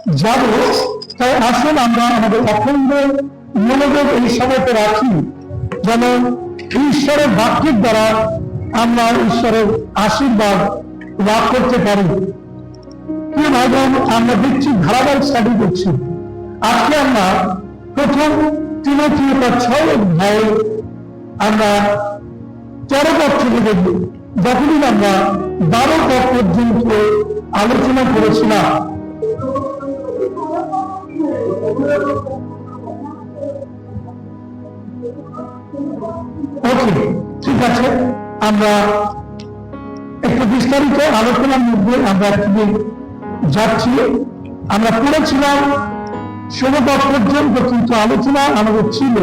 যাব, তাই আসুন আমরা আমাদের অখণ্ড মনোযোগ এই সময়তে রাখি, যেন ঈশ্বরের বাক্যের দ্বারা আমরা ঈশ্বরের আশীর্বাদ লাভ করতে পারি। প্রিয় ভাই বোন, আমরা দেখছি ধারাবাহিক স্টাডি করছি। আজকে আমরা প্রথম তিমোথেয় 6 অধ্যায়ে আমরা 13 পদ থেকে দেখব, যতদিন আমরা 12 পদ পর্যন্ত আলোচনা করেছিলাম। ওকে, ঠিক আছে, আমরা একটু বিস্তারিত আলোচনার মধ্যে আমরা যাচ্ছি। আমরা পড়েছিলাম 16 পদ পর্যন্ত, কিন্তু আলোচনা আমাদের ছিল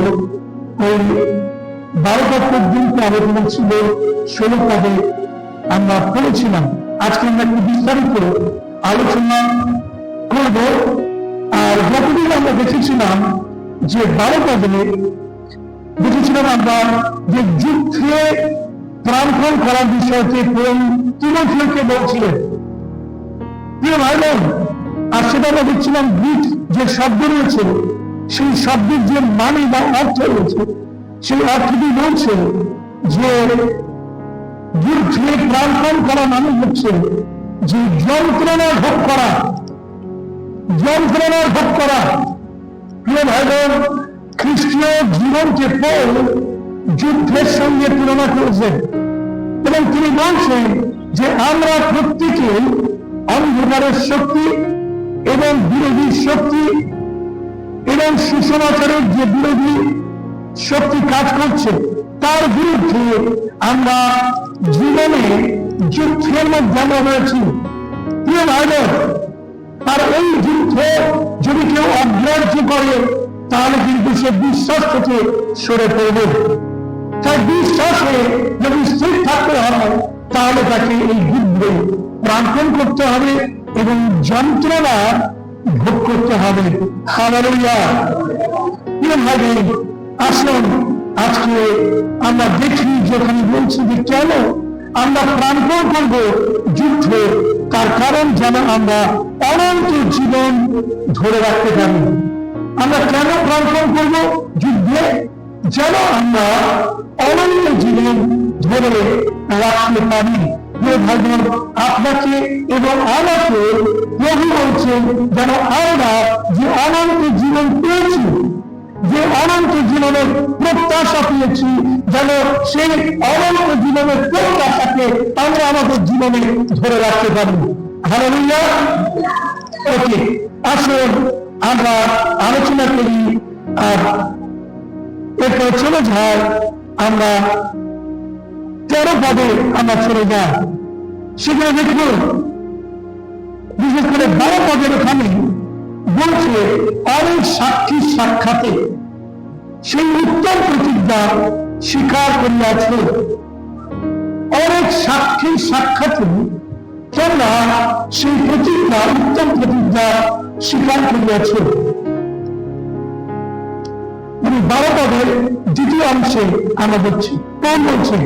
ওই 12 পদ পর্যন্ত আলোচনা ছিল 16 পদে আমরা পড়েছিলাম। আজকে আমরা একটু বিস্তারিত আলোচনা করব। আর যতদিন আমরা দেখেছিলাম যে 12 পদে দেখেছিলাম আমরা যে যুদ্ধে প্রাণপণ করার বিষয়কে তিমোথেয়কে বলছিলেন। প্রিয় ভাই বোন, আর সেটা আমরা দেখছিলাম গ্রিক যে শব্দ রয়েছে, সেই শব্দের যে মানে বা অর্থ রয়েছে, সেই অর্থটি বলছে যে যুদ্ধে প্রাণপণ করা মানে হচ্ছে যে যন্ত্রণা ভোগ করা, যন্ত্রণা ভোগ করা। প্রিয় ভাই বোন, খ্রিস্টীয় জীবনকে পৌল যুদ্ধের সঙ্গে তুলনা করেছেন এবং তিনি বলছেন যে আমরা প্রত্যেকেই অন্ধকারের শক্তি এবং বিরোধী শক্তি এবং সুসমাচারের যে বিরোধী শক্তি কাজ করছে, তার বিরুদ্ধে আমরা জীবনে যুদ্ধের মধ্যে রয়েছি। প্রিয় ভাই বোন, আর এই যুদ্ধে যদি কেউ অগ্রাহ্য করে তাহলে কিন্তু সে বিশ্বাস থেকে সরে পড়বে। তাই বিশ্বাসে যদি স্থির থাকতে হয় তাহলে তাকে এই যুদ্ধে প্রাণপণ করতে হবে এবং যন্ত্রণা ভোগ করতে হবে। হালেলুয়া। প্রিয় ভাই, আসুন আজকে আমরা দেখি যেখানে বলছি যে কেন আমরা প্রাণপণ করব যুদ্ধে, তার কারণ যেন আমরা অনন্ত জীবন ধরে রাখতে পারি। আমরা কেন প্রাণপণ করব যুদ্ধে? যেন আমরা অনন্ত জীবন ধরে রাখতে পারি। আপনাকে এবং আমাকে প্রভু বলছেন যেন আমরা যে অনন্ত জীবন পেয়েছি, যে অনন্ত জীবনের প্রত্যাশা পেয়েছি, যেন সেই অনন্ত জীবনের প্রত্যাশাকে আমরা আমাদের জীবনে ধরে রাখতে পারি। হালেলুয়া। ওকে, আসুন আমরা আলোচনা করি। আর এরপর চলে যাই আমরা 13 পদে আমরা চলে যাই। সেখানে দেখুন, বিশেষ করে 12 পদের ওখানে বলছে অনেক সাক্ষীর সাক্ষাতে সেই উত্তম প্রতিজ্ঞা স্বীকার করিয়াছে। অনেক সাক্ষীর সাক্ষাতে তোমরা সেই প্রতিজ্ঞা, উত্তম প্রতিজ্ঞা স্বীকার করিয়াছে। 12 পদের দ্বিতীয় অংশে আমরা দেখছি কোন বলছে,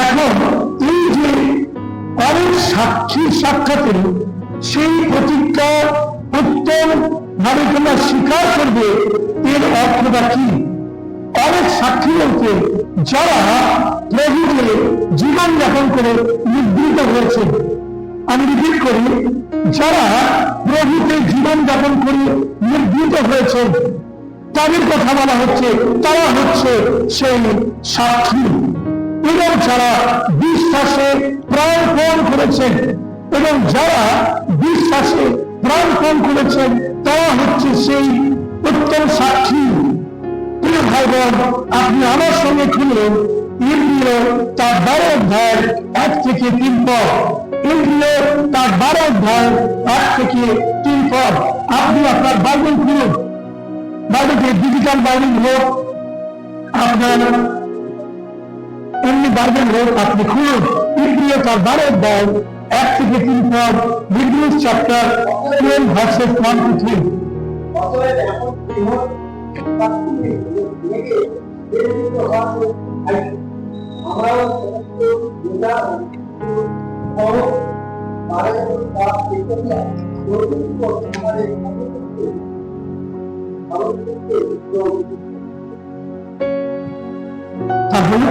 এখন এই যে অনেক সাক্ষীর সাক্ষাতে সেই প্রতিজ্ঞা উত্তম ভাবে তোমরা স্বীকার করবে, এর অর্থটা কি? অনেক সাক্ষী বলতে যারা প্রভুকে জীবন যাপন করে নিবৃত হয়েছে। আমি রিপিট করি, যারা প্রভুকে জীবন যাপন করে নিবৃত হয়েছে তাদের কথা বলা হচ্ছে, তারা হচ্ছে সেই সাক্ষী। এবং যারা বিশ্বাসে প্রাণপণ করেছেন, এবং যারা বিশ্বাসে প্রাণপণ করেছেন তারা হচ্ছে সেই উত্তম সাক্ষী। প্রিয় ভাই বোন, আপনি আমার সঙ্গে খুলুন ইব্রিয় তার 12 অধ্যায় 1 থেকে 3 পদ। ইব্রিয় তার 12 অধ্যায় 1 থেকে 3 পদ। আপনি আপনার বাইবেল খুলুন, বাইবেলকে ডিজিটাল বাইবেল হোক, আপনার এমনি বাইবেল হোক, আপনি খুলুন ইব্রিয় তার 12 অধ্যায় 1 থেকে 3 পদ। Hebrews chapter 12 versus 1 to 3। তাহলে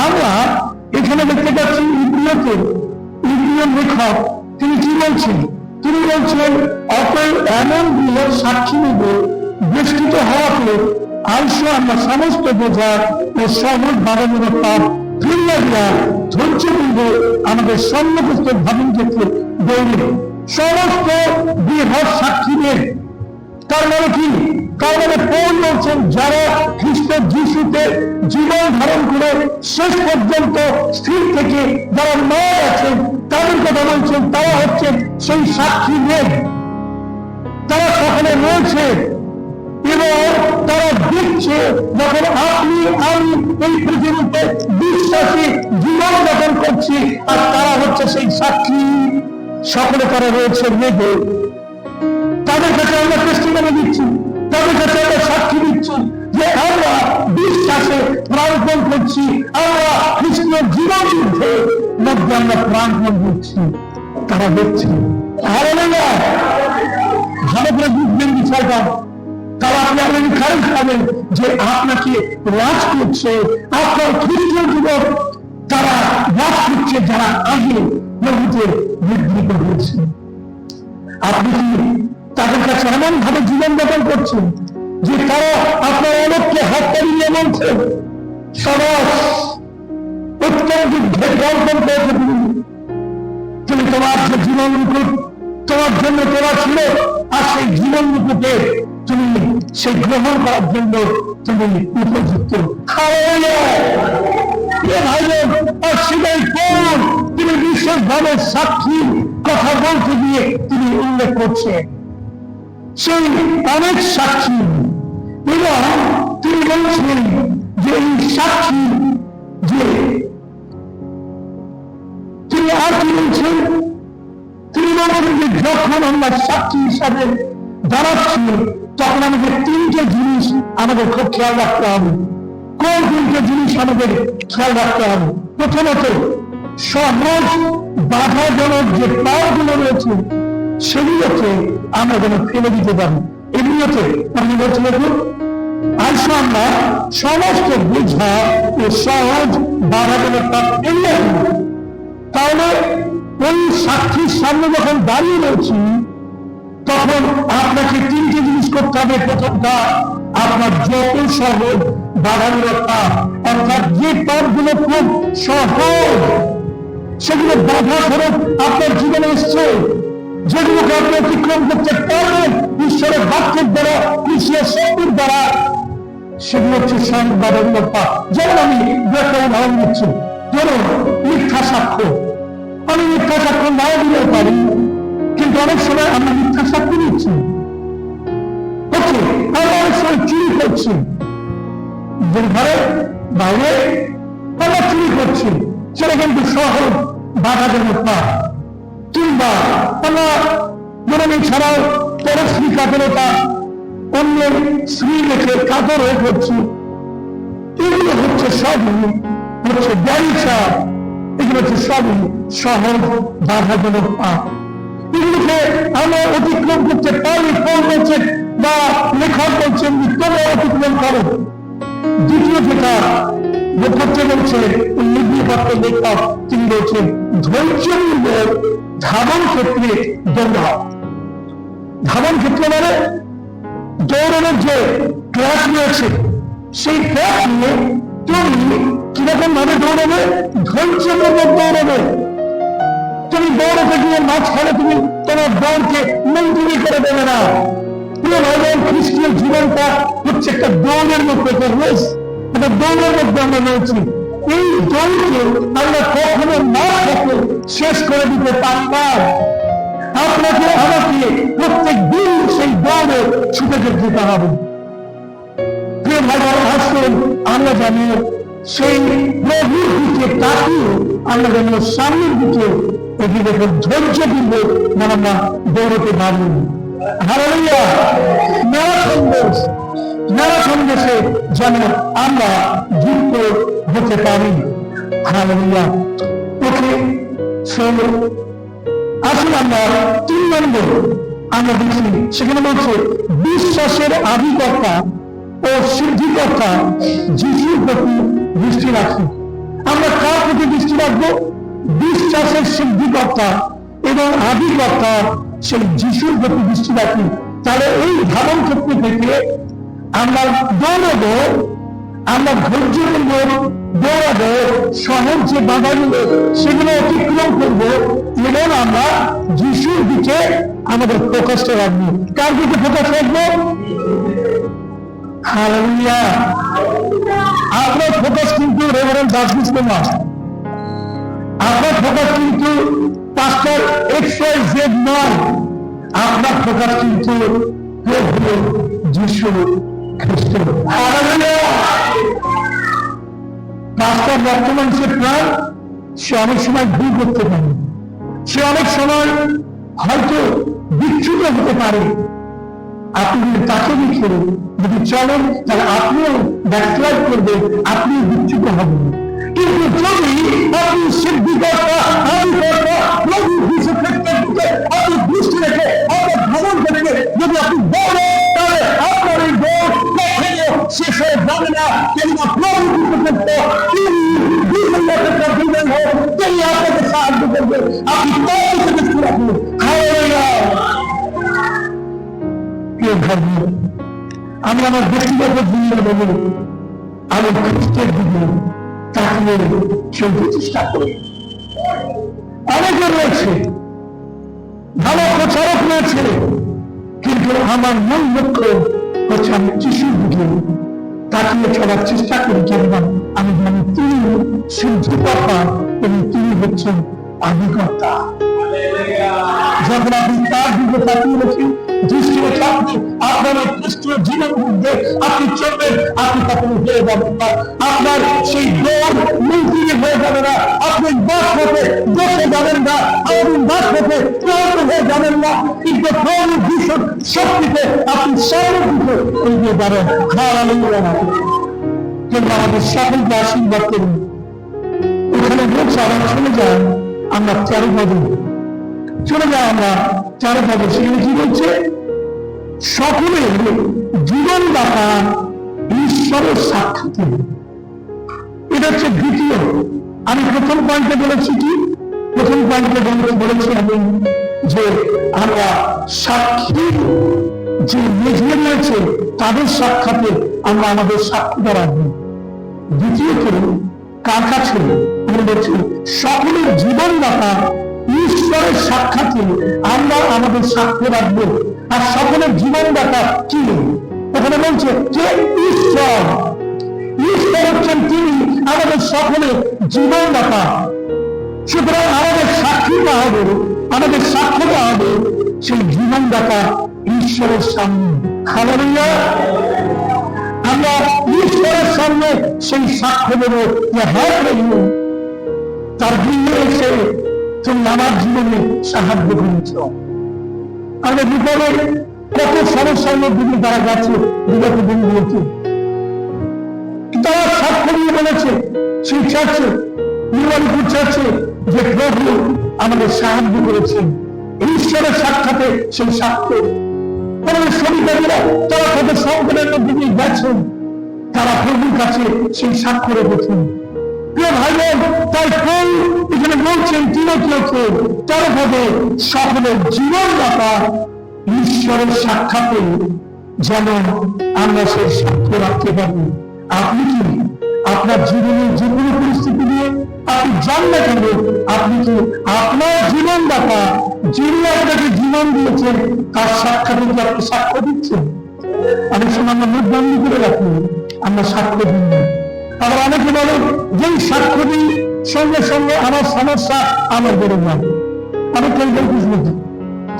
আমরা এখানে দেখতে পাচ্ছি ইব্রিয় লেখক তিনি কি বলছেন? তিনি বলছেন অতএব এমন বৃহৎ সাক্ষী নেব বেষ্টিত হওয়াতে আইসো আমরা সমস্ত বোঝা ও সহজ বাড়ানোর পাপ ফিরিয়া দিয়া ধৈর্য বলব আমাদের সম্মুখস্থ ভাবন ক্ষেত্রে দৌড়ে সমস্ত বৃহৎ সাক্ষী নেব। তার মানে কি? তার মানে পৌল বলছেন যারা খ্রিস্ট যিশুতে জীবন ধারণ করে শেষ পর্যন্ত স্থির থেকে যারা মারা আছেন তাদের কথা বলছেন, তারা হচ্ছেন সেই সাক্ষী নেব। তারা সকলে রয়েছে এবং তারা দেখছে যখন আপনি আমি এই পৃথিবীতে বিশ্বাসী জীবন যাপন করছি, আর তারা হচ্ছে সেই সাক্ষী। সকলে তারা রয়েছে নেবে। তাদের কাছে আমরা টেস্টিমনি দিচ্ছি, তাদের কাছে আমরা সাক্ষী দিচ্ছি যে আমরা বিশ্বাসে প্রাণপণ করছি, আমরা খ্রিস্টীয় জীবন যুদ্ধে মধ্যে আমরা প্রাণপণ করছি। তারা দেখছে হালেলুয়া। ভালো করে বুঝবেন বিষয়টা। তারা আপনি খারাপ পাবেন যে আপনাকে রাজ করছে, আপনার খ্রিস্টীয় জীবন তারা রাজ করছে যারা আগে প্রভুতে নির্ধারিত হয়েছে। আপনি কি তাদের কাছে এমন ভাবে জীবন যাপন করছেন যে তারা আপনার অনেককে হত্যা নিয়ে বলছে সমাজ উত্তম যুদ্ধে গল্পন করেছে তুমি তোমার যে জীবন রূপ তোমার জন্য তোলা ছিল, আর সেই জীবন রূপকে তুমি সেই গ্রহণ করার জন্য তুমি উপযুক্ত। আর সেটাই কোন তিনি বিশেষভাবে সাক্ষী কথা বলতে গিয়ে তিনি উল্লেখ করছেন সেই অনেক সাক্ষী, এবং তিনি বলছেন যে এই সাক্ষী যে তিনি আর কি বলছেন, তিনি বলছেন যে যখন আমরা সাক্ষী হিসাবে দাঁড়াচ্ছি তখন আমাদের তিনটে জিনিস আমাদের খুব খেয়াল রাখতে হবে। কোন তিনটে জিনিস আমাদের খেয়াল রাখতে হবে? প্রথমত সহজ বাধাজনক যে পাওয়াগুলো রয়েছে সেগুলোকে আমরা যেন ফেলে দিতে পারি। এগুলোতে আপনি বলছেন আসলে আমরা সমস্ত বোঝা ও সহজ বাধাজনক পাপ ফেলে দিই। তাহলে ওই সাক্ষীর সামনে যখন দাঁড়িয়ে রয়েছি তখন আপনাকে তিনটে জিনিস করতে হবে। প্রথমটা, আপনার যত সহজ বাধামূলক পাপ, অর্থাৎ যে পাপগুলো খুব সহজ, সেগুলো বাধা স্বরূপ আপনার জীবনে এসছে, যেগুলোকে আপনি অতিক্রম করতে পারবেন ঈশ্বরের বাক্যের দ্বারা, ঈশ্বরের শক্তির দ্বারা, সেগুলো হচ্ছে সহজ বাধামূলক পাপ। যেমন আমি একটা উদাহরণ দিচ্ছি, ধরুন মিথ্যা সাক্ষ্য। আমি মিথ্যা সাক্ষ্য নাও দিতে পারি, কিন্তু অনেক সময় আমরা মিথ্যা সাক্ষ্য দিচ্ছি। আমরা অনেক সময় চুরি করছি, ঘরে বাইরে আমরা চুরি করছি, সেটা কিন্তু সহজ বাধাজনক পাপ। কিংবা আমরা মনে ছাড়াও পরশ্রী কাতরতা, অন্যের স্ত্রী রেখে কাতর হয়ে করছি, এগুলো হচ্ছে সবই হচ্ছে ব্যবসা, এগুলো হচ্ছে সবই সহজ বাধাজনক পাপ। এগুলোকে আমরা অতিক্রম করতে পারি। কোন বলছেন বা লেখক বলছেন তোমরা অতিক্রম করো। দ্বিতীয় যেটা করতে বলছে লিপিবদ্ধ লেখক, তিনি বলছেন ধৈর্য ধাবন ক্ষেত্রে দৌড়াও। ধাবন ক্ষেত্রে মানে দৌড়ানোর যে ট্র্যাক রয়েছে, সেই ট্র্যাক নিয়ে তুমি কিরকম ভাবে দৌড়াবে? ধৈর্যপূর্বক দৌড়াবে। তুমি দৌড়াতে গিয়ে মাঝখানে তুমি তোমার দৌড়কে মঞ্জুরি করে দেবে না। খ্রিস্টীয় জীবনটা হচ্ছে একটা দৌড়ের মধ্যে, একটা রেস, একটা দৌড়ের মধ্যে আমরা রয়েছি। এই দৌড়কে আমরা কখনো না থাকে শেষ করে দিতে পারি না। আপনাকে আমাকে প্রত্যেক দিন সেই দৌড়ে ছুটে যেতে হবে। প্রিয় ভাই আসুন, আমরা জানি সেই প্রভুর দিকে তাকিয়ে আমরা যেন সামনের দিকে এগিয়ে রেখে ধৈর্য দিব, মানে আমরা দৌড়তে পারব। হালেলুয়া! ম্যারাথন দেশে যেন আমরা যুক্ত হতে পারি। হালেলুয়া! ওকে, আসলে আমরা 3 নম্বর আমরা দেখি, সেখানে বলছে বিশ্বাসের আধিকর্তা ও সিদ্ধিকর্তা যিশুর প্রতি দৃষ্টি রাখি। আমরা কার প্রতি দৃষ্টি রাখবো? বিশ্বাসের সিদ্ধিকর্তা এবং আধিকর্তা সেই যিশুর প্রতি দৃষ্টি রাখি। তাহলে এই ধারণ ক্ষেত্র থেকে আমরা দৌড়াবো, আমরা ধৈর্য করবো, দৌড়াবো, সহজ যে বাধাগুলো সেগুলো অতিক্রম করবো এবং আমরা যিশুর দিকে আমাদের ফোকাসটা রাখবো। কার দিকে ফোকাস রাখবো? হালেলুয়া! আপনার ফোকাস কিন্তু রেভারেন্ড দাসগুপ্ত নয়, আপনার ফোকাস কিন্তু পাস্টার XYZ নয়, আপনার ফোকাস কিন্তু প্রভু যিশু খ্রিস্ট। হালেলুয়া! পাস্টার বর্তমান সে প্রাণ, সে অনেক সময় ভুল করতে পারে, সে অনেক সময় হয়তো বিচ্যুত হতে পারে। আপনি তাকে দেখে যদি চলেন তাহলে আপনিও ব্যাকস্লাইড করবেন, আপনি বিচ্যুত হবেন। কিন্তু যদি আপনি সিদ্ধিকর্তা, আধিকর্তা প্রভু যীশু খ্রিস্টের দিকে আপনি দৃষ্টি রেখে আপনার ভ্রমণ করে যদি আপনি দৌড়েন, তাহলে আপনার এই দৌড় কখনো শেষ হয়ে যাবে না। কেননা প্রভু যীশু খ্রিস্ট তিনি আপনাকে সাহায্য করবে, আপনি তার দিকে দৃষ্টি রাখুন। হালেলুয়া! আমি আমার ব্যক্তিগত জীবনে বলি, আমি খ্রিস্টের দিকে তাকিয়ে চলতে চেষ্টা করি। অনেকে রয়েছে, ভালো প্রচারক রয়েছে, কিন্তু আমার মূল লক্ষ্য হচ্ছে আমি যিশুর দিকে তাকিয়ে চলার চেষ্টা করি। কেননা আমি জানি তিনি সিদ্ধিকর্তা এবং তিনি হচ্ছেন আধিকর্তা। যখন আপনি তার দিকে তাকিয়ে রেখেন, দৃষ্টি রেখে আপনার খ্রিস্টীয় জীবন মধ্যে আপনি চলবেন, আপনি কখনো হয়ে যাবেন না, আপনার সেই দৌড় মন্ত্রী হয়ে যাবে না, আপনি বাস পথে বসে যাবেন না, আপনি বাস পথে ক্লান্ত হয়ে যাবেন না, কিন্তু প্রভু যিশুর শক্তিতে আপনি সামনের দিকে এগিয়ে যাবেন। হালেলুয়া! কিন্তু আমাদের সকলকে আশীর্বাদ করুন। ওখানে বলছে আমরা চলে যাই, আমরা 13 পদে চলে যাই, আমরা 13 পদে সেখানে কি বলছে? সকলের জীবনদাতা ঈশ্বরের সাক্ষাতে। এটা হচ্ছে দ্বিতীয়। আমি প্রথম পয়েন্টে বলেছি কি? প্রথম পয়েন্টে বলেছি আমি যে আমরা সাক্ষী যে মেঝে রয়েছে তাদের সাক্ষাতে আমরা আমাদের সাক্ষীটা রাখবো। দ্বিতীয়ত কার কাছে? আমি বলছি সকলের জীবনদাতা ঈশ্বরের সাক্ষাতে আমরা আমাদের সাক্ষ্য রাখবো। আর সকলের জীবনদাতা কি? ওখানে বলছে যে ঈশ্বর, ঈশ্বর হচ্ছেন তিনি আমাদের সকলের জীবনদাতা। সুতরাং আমাদের সাক্ষীটা হবে, আমাদের সাক্ষ্যটা হবে সেই জীবনদাতা ঈশ্বরের সামনে। হালেলুয়া! আমরা ঈশ্বরের সামনে সেই সাক্ষ্য দেব যে হ্যাঁ প্রভু, তার গৃহে এসে তুমি আমার জীবনে সাহায্য করেছ। আমাদের বিপদে কত সমস্যার মধ্যে দিয়ে তারা গেছে, বিগত দিনগুলোতে তারা সাক্ষ্য দিয়ে বলেছে সেই চার্চে, নির্মাণপুর চার্চে, যে প্রভু আমাদের সাহায্য করেছেন। ঈশ্বরের সাক্ষাতে সেই সাক্ষ্য আমাদের শ্রমিকেরা তারা তাদের সংকটের মধ্যে দিয়ে গেছেন, তারা প্রভুর কাছে সেই সাক্ষ্য রেখেছেন। প্রিয় ভাই বোন, তাই প্রভু এখানে বলছেন তিমথিওকে 13 পদে সকলের জীবনদাতা ঈশ্বরের সাক্ষাতে যেন আমরা সেই সাক্ষ্য রাখতে পারি। আপনি কি আপনার জীবনের যে কোনো পরিস্থিতি নিয়ে আপনি জান না কেন, আপনি কি আপনার জীবনদাতা যিনি আপনাকে জীবন দিয়েছেন তার সাক্ষাতে কি আপনি সাক্ষ্য দিচ্ছেন? অনেক সময় আমরা মুখ বন্ধ করে রাখি, আমরা সাক্ষ্য দিই না। আবার অনেকে বলে যেই সাক্ষ্য দিই সঙ্গে সঙ্গে আমার সমস্যা আমার বেড়ে যায়। আমি কেউ বলতেছি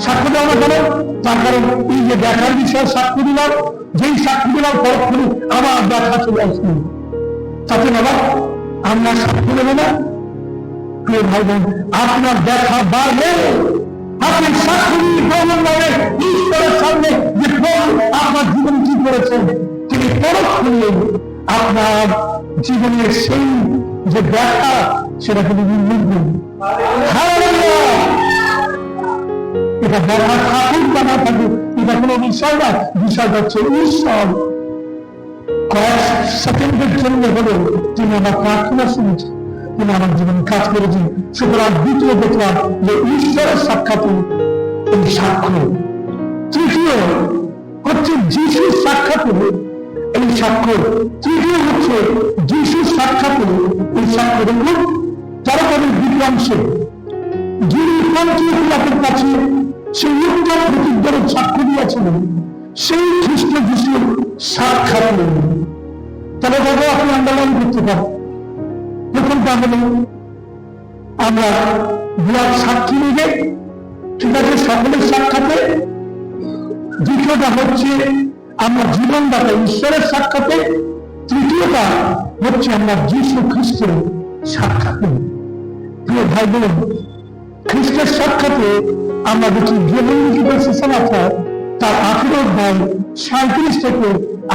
সাক্ষ্য দেওয়া না কেন? তার কারণ এই যে দেখার বিষয়ে সাক্ষ্য দিলাম, যেই সাক্ষ্য দিলাম পরক্ষণে আমার দেখা চলে আসবে। তাতে বাবা আমরা সাক্ষ্য দেবো না? প্রিয় ভাই বোন, আপনার দেখা বাড়বে, আপনি সাক্ষ্য দিয়ে প্রমাণ পাবে ঈশ্বরের সামনে যে আপনার জীবন কি করেছেন, তিনি পরক্ষণে আপনার জীবনের সেই যে দেখা সেটা তিনি নির্মূল করবেন। এটা দেখা থাকুক বা না থাকুক এটা কোনো বিষয় না, বিষয়টা হচ্ছে ঈশ্বর কয়েক সেকেন্ডের জন্য হলেও তিনি আমার প্রার্থনা শুনেছেন, তিনি আমার জীবনে কাজ করেছেন। সুতরাং দ্বিতীয় দেখলাম যে ঈশ্বরের সাক্ষাৎ এই সাক্ষ্য। তৃতীয় হচ্ছে যিশুর সাক্ষাৎ এই সাক্ষ্য। তৃতীয় হচ্ছে যিশুর সাক্ষাৎ এই সাক্ষ্য। দেখুন তারপরের দ্বিতীয় অংশে যিনি পন্তীয় পিলাতের কাছে সেই উত্তম প্রতিজ্ঞার সাক্ষ্য দিয়েছিলেন, সেই খ্রিস্ট যিশুর সাক্ষাৎ। তাহলে বাবা আপনি আন্দোলন করতে পারেন। দেখুন তাহলে আমরা বিরাট সাক্ষী নিবে, ঠিক আছে, সকলের সাক্ষাতে। দ্বিতীয়টা হচ্ছে আমরা জীবনদাতা ঈশ্বরের সাক্ষাতে। তৃতীয়টা হচ্ছে আমরা যীশু খ্রিস্টের সাক্ষাতে। প্রিয় ভাই বোন, খ্রিস্টের সাক্ষাতে আমরা দেখি গৃহলিখিত সুসমাচার তার 18 অধ্যায় 37 থেকে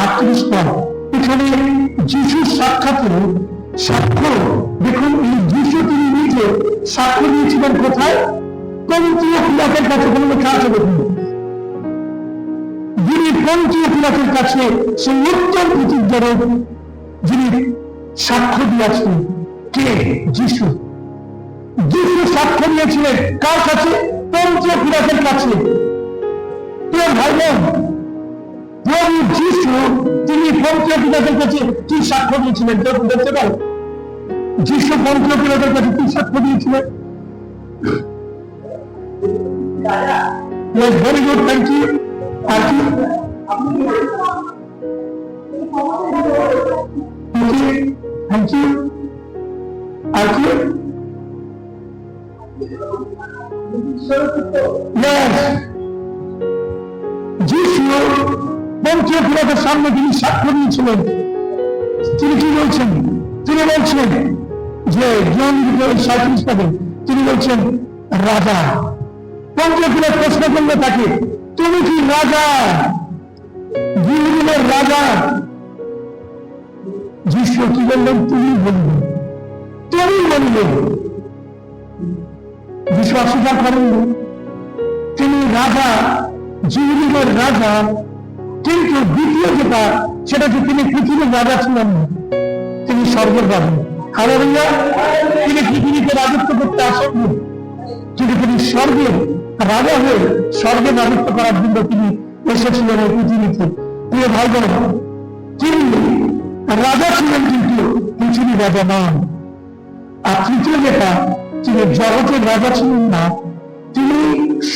38 পদ। এখানে যিশুর সাক্ষাতে সাক্ষ্য দেখুন, এই যিশু তিনি নিজে সাক্ষ্য দিয়েছিলেন কোথায়? পন্তীয় পিলাতের কাছে। কোনো লেখা আছে দেখুন, যিনি পন্তীয় পিলাতের কাছে সেই উত্তম প্রতিজ্ঞার যিনি সাক্ষ্য দিয়েছেন, কে? যিশু। যিশু সাক্ষ্য দিয়েছিলেন কার কাছে? পন্তীয় পিলাতের কাছে। প্রিয় ভাই বোন, প্রভু যিশু তিনি পন্তীয় পিলাতের কাছে কি সাক্ষ্য দিয়েছিলেন দেখতে পারেন? যিশু পন্তীয় পিলাতের কাছে কি সাক্ষ্য দিয়েছিলেন? Very good, thank you. আর কি? Thank you. আর কি? যিশু পন্তীয় পিলাতের সামনে তিনি সাক্ষ্য দিয়েছিলেন। তিনি কি বলছেন? তিনি বলছেন যে জ্ঞান 37 পদে তিনি বলছেন রাজা। পন্তীয় পিলাত প্রশ্ন করলে তাকে, তুমি কি রাজা, ইহুদীদের রাজা? যিশু কি বললেন? তুমি বলবে, তুমি বলবে। যিশু অস্বীকার করেন তিনি রাজা, ইহুদীদের রাজা। কিন্তু দ্বিতীয় যেটা সেটা যে তিনি পৃথিবীর রাজা ছিলেন না, তিনি স্বর্গের রাজা। হালেলুয়া। তিনি পৃথিবীতে রাজত্ব করতে আসেননি, কিন্তু তিনি স্বর্গের রাজা হয়ে স্বর্গে রাজত্ব করার জন্য তিনি এসেছিলেন এই পৃথিবীতে। প্রিয় ভাই বোন, তিনি রাজা ছিলেন কিন্তু পৃথিবীর রাজা নন। আর তৃতীয় যেটা, তিনি জগতের রাজা ছিলেন না, তিনি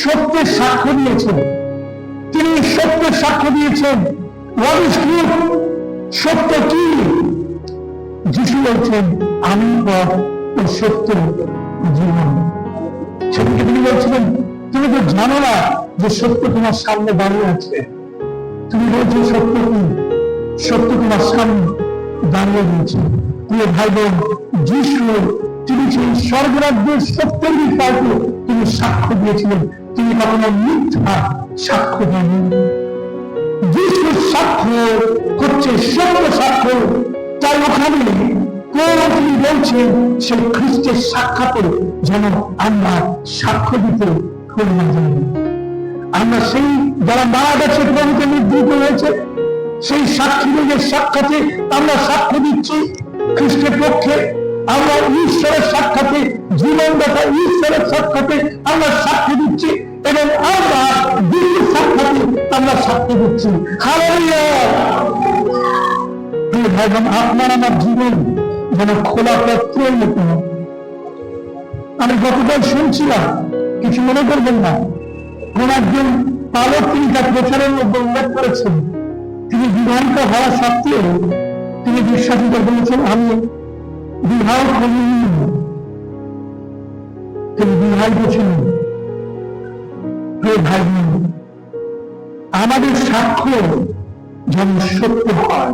সত্যের সাক্ষ্য দিয়েছেন। তিনি সত্যের সাক্ষ্য দিয়েছেন। সত্য কি? যিশু বলছেন আমি পথ ও সত্য জীবন। সেদিকে তিনি বলছিলেন তুমি তো জানো না যে সত্য তোমার সামনে দাঁড়িয়ে আছে। তুমি বলছো সত্য কি? সত্য তোমার সামনে দাঁড়িয়ে রয়েছে। প্রিয় ভাই বোন, যিশু তিনি সেই স্বর্গরাজ্যের সত্যের বিষয়কে তিনি সাক্ষ্য দিয়েছিলেন। তিনি কখনো মিথ্যা সাক্ষ্য দেননি। যিশুর সাক্ষ্য হচ্ছে সত্য সাক্ষ্য। তাই ওখানে তিনি বলছেন সেই খ্রিস্টের সাক্ষাতে যেন আমরা সাক্ষ্য দিতে ভুল না যাই। আমরা সেই যারা মারা গেছে প্রভুকে নির্দিষ্ট হয়েছে সেই সাক্ষীদের সাক্ষাতে আমরা সাক্ষ্য দিচ্ছি খ্রিস্টের পক্ষে। আমরা ঈশ্বরের সাক্ষাতে, জীবনদাতা ঈশ্বরের সাক্ষাতে আমরা সাক্ষ্য দিচ্ছি এবং আমরা যিশুর সাক্ষাতে আমরা সাক্ষ্য দিচ্ছি। হালেলুয়া। ভাই বোন, আপনার আমার জীবন যেন খোলা পত্রের মতো। আমি গতকাল শুনছিলাম, কিছু মনে করবেন না, কোন একজন পালক তিনি তার প্রচারের মধ্যে উল্লেখ করেছেন তিনি বিবাহিত হওয়া সত্ত্বেও তিনি বিশ্বাসীদের বলেছেন আমি বিবাহ করিনি। তিনি বিবাহিত ছিলেন। ভাই বোন, আমাদের সাক্ষ্য যেন সত্য হয়,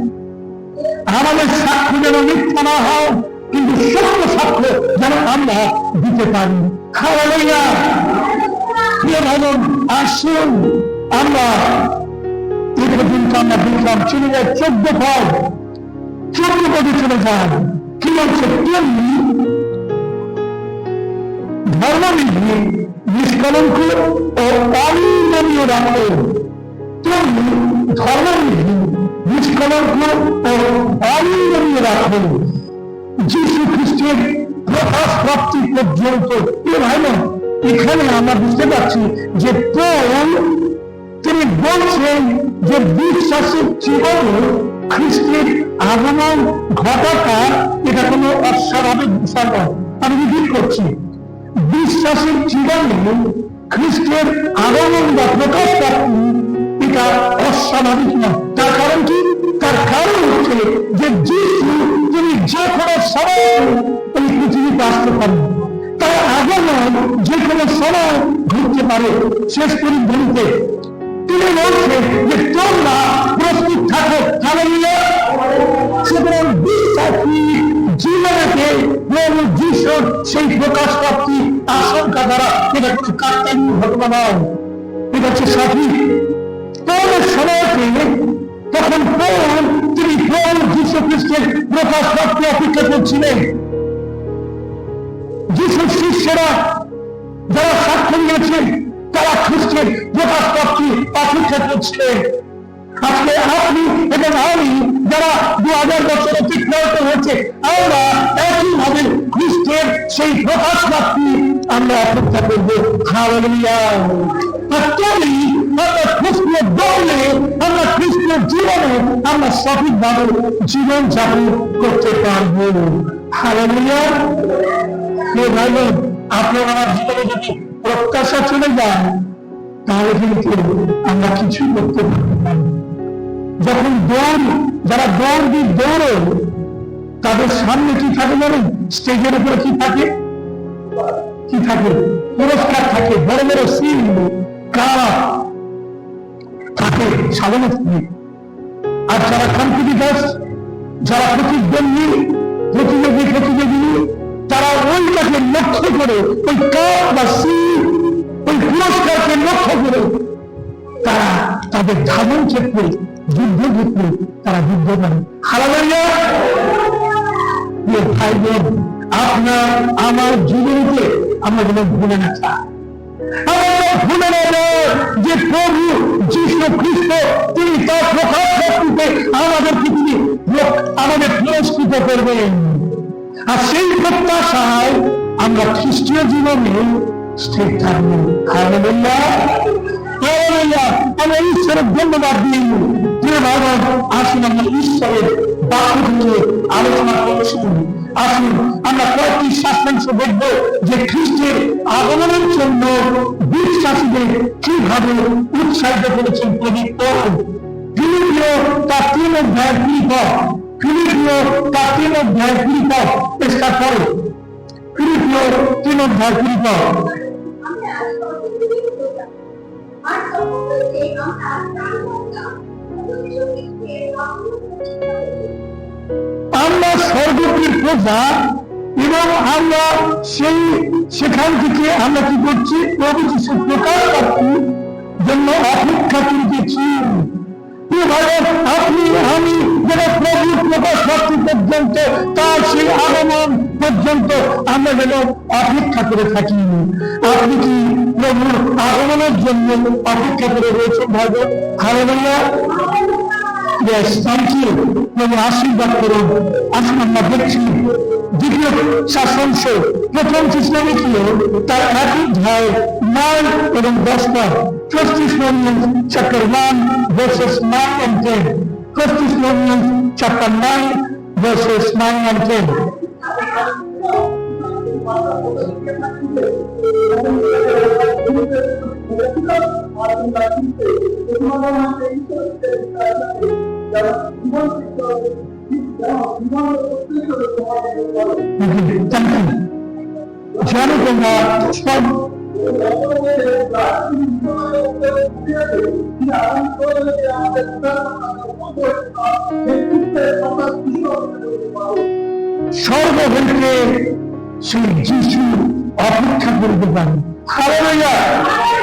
আমাদের সাক্ষ্য যেন মিথ্যা না হয়, কিন্তু সত্য সাক্ষ্য যেন আমরা দিতে পারি। হালেলুয়া। প্রিয় ভাই বোন, আসুন আমরা এই পর্যন্ত আমরা দেখলাম চলে যায় 14 পদ, 14 পদে চলে যান। কি বলছে? তেমনি ধর্মবিধি নিষ্কলঙ্ক ও অনিন্দনীয় রাখো। তেমনি ধর্মবিধি নিষ্কলঙ্ক ও অনিন্দনীয় রাখো যীশু খ্রিস্টের প্রকাশ প্রাপ্তি পর্যন্ত। ভাই বোন, এখানে আমরা বুঝতে পারছি যে পৌল তিনি বলছেন যে বিশ্বাসের জীবনে খ্রিস্টের আগমন ঘটাটা এটা কোনো অস্বাভাবিক বিষয় নয়। আমি রিপিট করছি, বিশ্বাসের জীবনে খ্রিস্টের আগমন বা প্রকাশ প্রাপ্তি এটা অস্বাভাবিক নয়। তার কারণ কি? তার কারণ হচ্ছে যে যীশু তিনি যে কোনো সময় এই পৃথিবীতে আসতে পারেন, তার আগমন যে কোনো সময় ঘটতে পারে। শেষ পরিবর্তে তিনি বলছেন যে তোমরা প্রস্তুত থাকো। হালেলুয়া। সুতরাং বিশ্বাসী জীবনেতে প্রভু যিশুর সেই প্রকাশ প্রাপ্তি আশঙ্কা দ্বারা এটা কোনো কাকতালীয় ঘটনা নয়, এটা হচ্ছে সঠিক। পৌলের সময়তে তখন পৌল তিনি প্রভু যীশু খ্রিস্টের প্রকাশ প্রাপ্তি অপেক্ষা করছিলেন। যিশুর শিষ্যরা যারা সাক্ষ্য দিয়েছেন তারা খ্রিস্টের প্রকাশ প্রাপ্তি অপেক্ষা করছিলেন। আজকে আপনি এবং আমি যারা 2000 বছর অতিক্রান্ত হয়েছে, আমরা একইভাবে খ্রিস্টের সেই প্রকাশ প্রাপ্তি আমরা অপেক্ষা করবো। হালেলুয়া। আমরা খ্রিস্টের দৌড়ে, আমরা খ্রিস্টের জীবনে আমরা সঠিকভাবে জীবন যাপন করতে পারবো। হালেলুয়া। ভাই বোন, আপনার আমার জীবনে যদি প্রত্যাশা চলে যায় তাহলে কিন্তু আমরা কিছুই করতে পারবো না। যখন যারা দৌড়ে তাদের সামনে কি থাকে জানেন? স্টেজের উপরে কি থাকে? পুরস্কার থাকে, বড় বড় সিল থাকে, সাজানো থাকে। আর যারা কম্পিটিটার্স, যারা প্রতিযোগী তারা ওইটাকে লক্ষ্য করে, ওই কাপ বা সিল, ওই পুরস্কারকে লক্ষ্য করে তারা তাদের ধারণ ক্ষেত্রে যুদ্ধক্ষেত্রে তারা যুদ্ধ করে। হালেলুয়া। ভাই বোন, আপনার আমার জীবনীতে আমরা যেন ভুলে না চাই, ভুলে না যে প্রভু যীশু খ্রিস্ট তিনি তার প্রকাশ প্রাপ্তিতে আমাদের পৃথিবী আমাদের পুরস্কৃত করবেন। আর সেই প্রত্যাশায় আমরা খ্রিস্টীয় জীবনে স্থির থাকবো। হালেলুয়া। আমরা ঈশ্বরের ধন্যবাদ দিই। আসুন আমরা ঈশ্বরের বাক্য নিয়ে আলোচনা করছি। আসুন আমরা কয়েকটি শাস্ত্রাংশ দেখব যে খ্রিস্টের আগমনের জন্য বিশ্বাসীদের কিভাবে উৎসাহিত করেছেন পবিত্র ফিলিপিও তার 3 অধ্যায়ের 20 পদ। ফিলিপিও তার 3 অধ্যায়ের 20 পদ চেষ্টা করে। ফিলিপিও 3 অধ্যায়ের 20 পদ। আমরা স্বর্গপুরীর প্রজা এবং আমরা সেখান থেকে আমরা কি করছি? প্রভু যিশুর প্রকাশ প্রাপ্তির জন্য অপেক্ষা করিতেছি। আপনি আমি যারা প্রভুর প্রকাশ প্রাপ্তি পর্যন্ত, তার সেই আগমন পর্যন্ত আমরা যেন অপেক্ষা করে থাকি। আপনি কি প্রভুর আগমনের জন্য অপেক্ষা করে রয়েছেন ভাই বোন? হালেলুয়া। প্রভু আশীর্বাদ করুন। আসুন আমরা দেখছি দ্বিতীয় শাসনাংশ 1 থিসসালনিকীয় তার 1 অধ্যায় 9 এবং 10 পদ। 1 Thessalonians chapter 1 verses 9 and 10. 1 Thessalonians chapter 9 verses 9 and 10. জানো তোমরা সব স্বর্গ হইতে সেই যিশু অপেক্ষা করতে পারে। হালেলুয়া!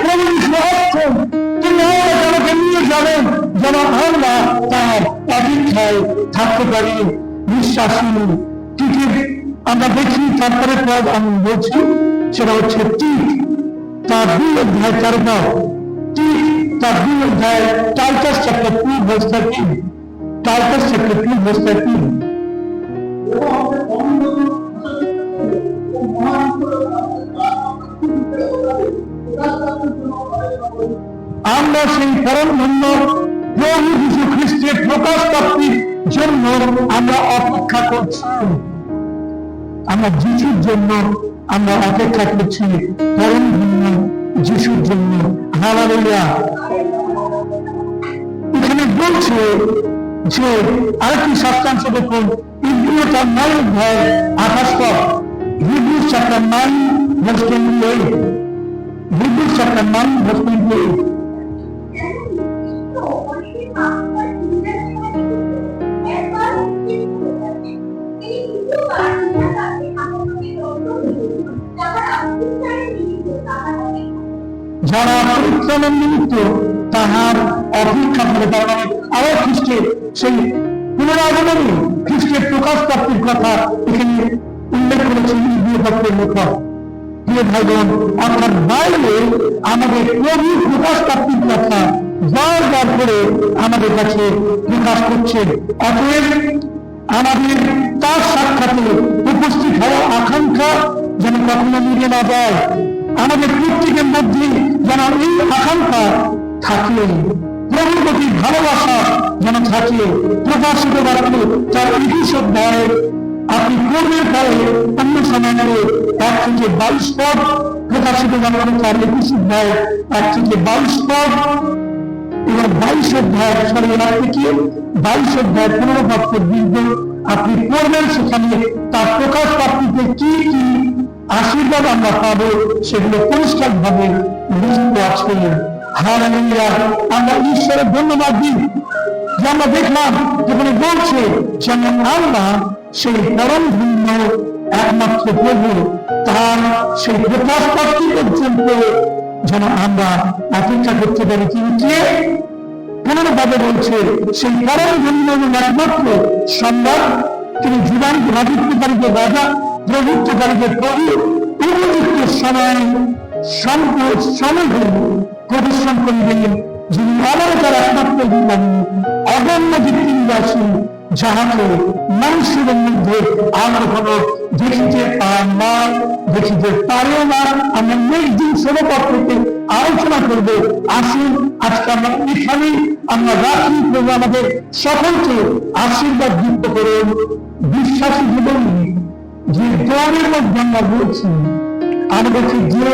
প্রভু সহায়ক তিনি আমাকে নিয়ে যাবেন যেন আমরা তার অপেক্ষায় থাকতে পারি। বিশ্বাসী টিকে আমরা দেখি। তারপরে পদ আমি বলছি, সেটা হচ্ছে টিক তার 2 অধ্যায় 4 পদ। টিক তার 2 অধ্যায় Titus chapter 2 verse 13। Titus chapter 2 verse 13। আমরা সেই পরম ধন্য প্রভু যীশু খ্রিস্টের প্রকাশ প্রাপ্তির জন্য আমরা অপেক্ষা করছি। আমরা যিশুর জন্য আমরা অপেক্ষা করছি, পরম ধন্য যিশুর জন্য। হালেলুয়া! এখানে বলছে যে আরেকটি সাবস্টান্স দেখুন, ইব্রিয় তার 9 অধ্যায় 28 পদ। Hebrews chapter 9 verse 28। Hebrews chapter 9 verse 28। যারা পরিত্রাণের নিমিত্ত তাহার অপেক্ষা করে, তার মানে আবার খ্রিস্টের সেই পুনরাগমনে খ্রিস্টের প্রকাশ প্রাপ্তির কথা এখানে উল্লেখ করেছেন ইব্রিয় পত্রের লেখক। প্রিয় ভাইবোন, অর্থাৎ বাইরে আমাদের প্রভুর প্রকাশ প্রাপ্তির কথা বারবার করে আমাদের কাছে প্রকাশ করছে। অতএব আমাদের তার সাক্ষাতে উপস্থিত হওয়া আকাঙ্ক্ষা যেন কখনো মিলে না যায়। আমাদের প্রত্যেকের মধ্যে যেন এই আকাঙ্ক্ষা থাকে, প্রভুর প্রতি ভালোবাসা যেন থাকে। প্রকাশিত বাক্য তার 21 অধ্যায় আপনি পূর্বের পরে অন্য সময় 1 থেকে 22 পদ। প্রকাশিত বাক্য তার 21 অধ্যায় 1 থেকে 22 পদ এবং 22 অধ্যায় 1 থেকে 22 অধ্যায় 15 পদ পর্যন্ত আপনি পড়বেন। সেখানে তার প্রকাশ প্রাপ্তিতে কি কি আশীর্বাদ আমরা পাবো সেগুলো পরিষ্কার ভাবে লিখিত আছে। হালেলুয়া! আমরা ঈশ্বরের ধন্যবাদ দিই যে আমরা দেখলাম যেখানে বলছে যেমন আমরা সেই পরম ধন্য একমাত্র প্রভু তার সেই প্রকাশ প্রাপ্তি পর্যন্ত যেন আমরা অপেক্ষা করতে পারি। কিন্তু পুনর্ভাবে বলছে সেই পরম ধন্য একমাত্র সম্রাট, তিনি জীবন্ত রাজত্বকারীদের রাজা, প্রভুত্বকারীদের প্রভু, উপযুক্ত সময় প্রদর্শন করিবেন, যিনি অবতার একমাত্র জীবন অগম্য দীপ্তিবাসী, যাহাকে মানুষের মধ্যে আমরা কোনো দেখিতে পাই না, দেখিতে পারেও না। আমরা নেক্সট দিন সর্বপক্ষে আলোচনা করব। আসুন আজকে আমরা এখানে আমরা রাখি। প্রভু আমাদের সকলকে আশীর্বাদ যুক্ত করুন। বিশ্বাসী জীবন যে দৌড়ের মধ্যে আমরা বলছি, আমাদেরকে যে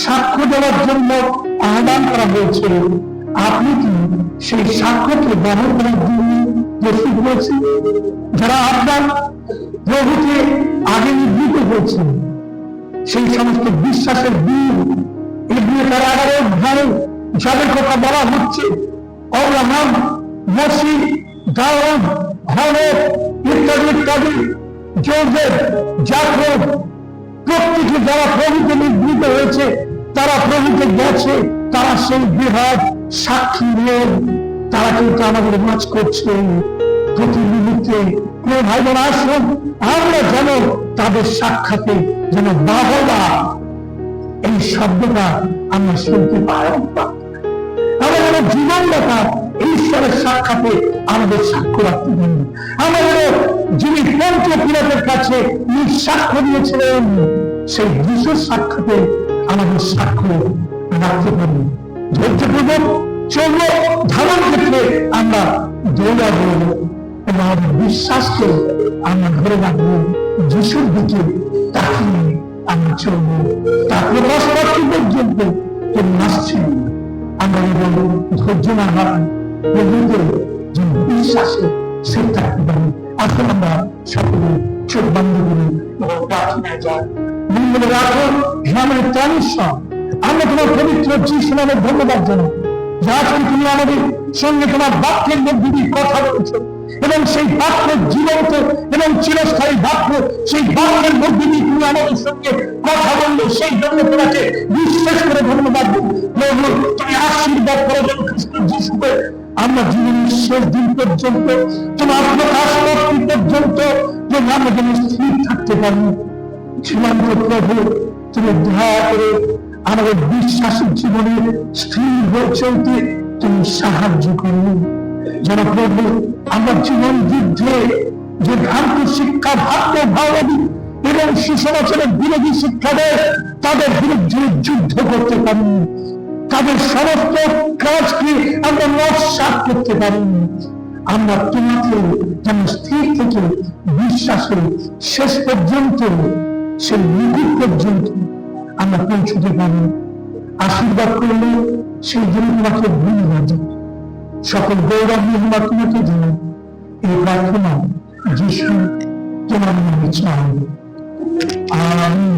সাক্ষ্য দেওয়ার জন্য আহ্বান করা হয়েছে, আপনি কি সেই সাক্ষ্যকে ব্যবহার করার জন্য প্রস্তুত হয়েছে? যারা আপনার প্রভুকে আগে নিবৃত হয়েছে, সেই সমস্ত বিশ্বাসের বীর এগিয়ে তারা 11 অধ্যায়ে যাদের কথা বলা হচ্ছে, আব্রাহাম, মসি, দাউদ, হনক ইত্যাদি ইত্যাদি, যোসেফ, যাকব, প্রত্যেকে যারা প্রভুকে নিবৃত হয়েছে, তারা প্রভুকে গেছে, তারা সেই বৃহৎ সাক্ষী নিয়ে তারা কিন্তু আমাদের মাঝ করছে প্রতি মুহূর্তে। ভাই বোন, আসুন আমরা যেন তাদের সাক্ষাতে যেন বাহবা এই শব্দটা আমরা শুনতে পাই। আমাদের জীবনদাতা ঈশ্বরের সাক্ষাতে আমাদের সাক্ষ্য রাখতে পারি। আমাদের যিনি পঞ্চ পিলাতের কাছে সাক্ষ্য দিয়েছিলেন, সেই যিশুর সাক্ষাতে আমাদের সাক্ষ্য রাখতে পারি। ধৈর্যপূর্বক চলবো, ধারণ ক্ষেত্রে আমরা দৌড়াবো এবং আমাদের বিশ্বাসকে আমরা ধরে রাখবো। যিশুর দিকে তাকিয়ে আমরা চলবো। তার প্রকাশ প্রাপ্তি পর্যন্ত তিনি আসছেন। আমরা এবং ধৈর্য না হারাই, প্রভুকে যে বিশ্বাসে সে থাকতে পারি। আসলে আমরা সকলে চোখ বন্ধ করি এবং প্রার্থনায় যাই। মঙ্গল রাখো, হে আমার প্রাণেশ্বর, আমরা তোমার পবিত্র যিশু নামে ধন্যবাদ জানাই। যা করে তুমি আমাদের সঙ্গে তোমার বাক্যের মধ্যে দিয়ে কথা বলছো, এবং সেই বাক্য জীবন্ত এবং চিরস্থায়ী বাক্য, সেই বাক্যের মধ্যে দিয়ে তুমি আমাদের সঙ্গে কথা বললে, সেই জন্য তোমাকে বিশ্বাস করে ধন্যবাদ দিই। প্রভু, তুমি আশীর্বাদ করো যেন খ্রিস্ট যিশুকে আমরা জীবনের শেষ দিন পর্যন্ত, তোমার প্রকাশ প্রাপ্তি পর্যন্ত যেন আমরা যেন স্থির থাকতে পারি। সীমান্ত প্রভু, তুমি দয়া করে আমাদের বিশ্বাসের জীবনে স্থির হয়ে চলতে তুমি সাহায্য করুন। যেন প্রভু আমরা জীবন যুদ্ধে যে ভ্রান্ত শিক্ষা, ভাগ্য ভাবী এবং সুসমাচারের বিরোধী শিক্ষা দেয়, তাদের বিরুদ্ধে যুদ্ধ করতে পারি, তাদের সমস্ত কাজকে আমরা নস্যাৎ করতে পারি। আমরা তোমাকে যেন স্থির থেকে বিশ্বাসে শেষ পর্যন্ত, সেই নিকট পর্যন্ত আমরা পৌঁছতে পারি। আশীর্বাদ করলে সেই জন্য তোমাকে ধন্যবাদ। সকল গৌরব মহিমা তোমাকে জানাই। এই প্রার্থনা যিশু তোমার নামে চাই। আমিন।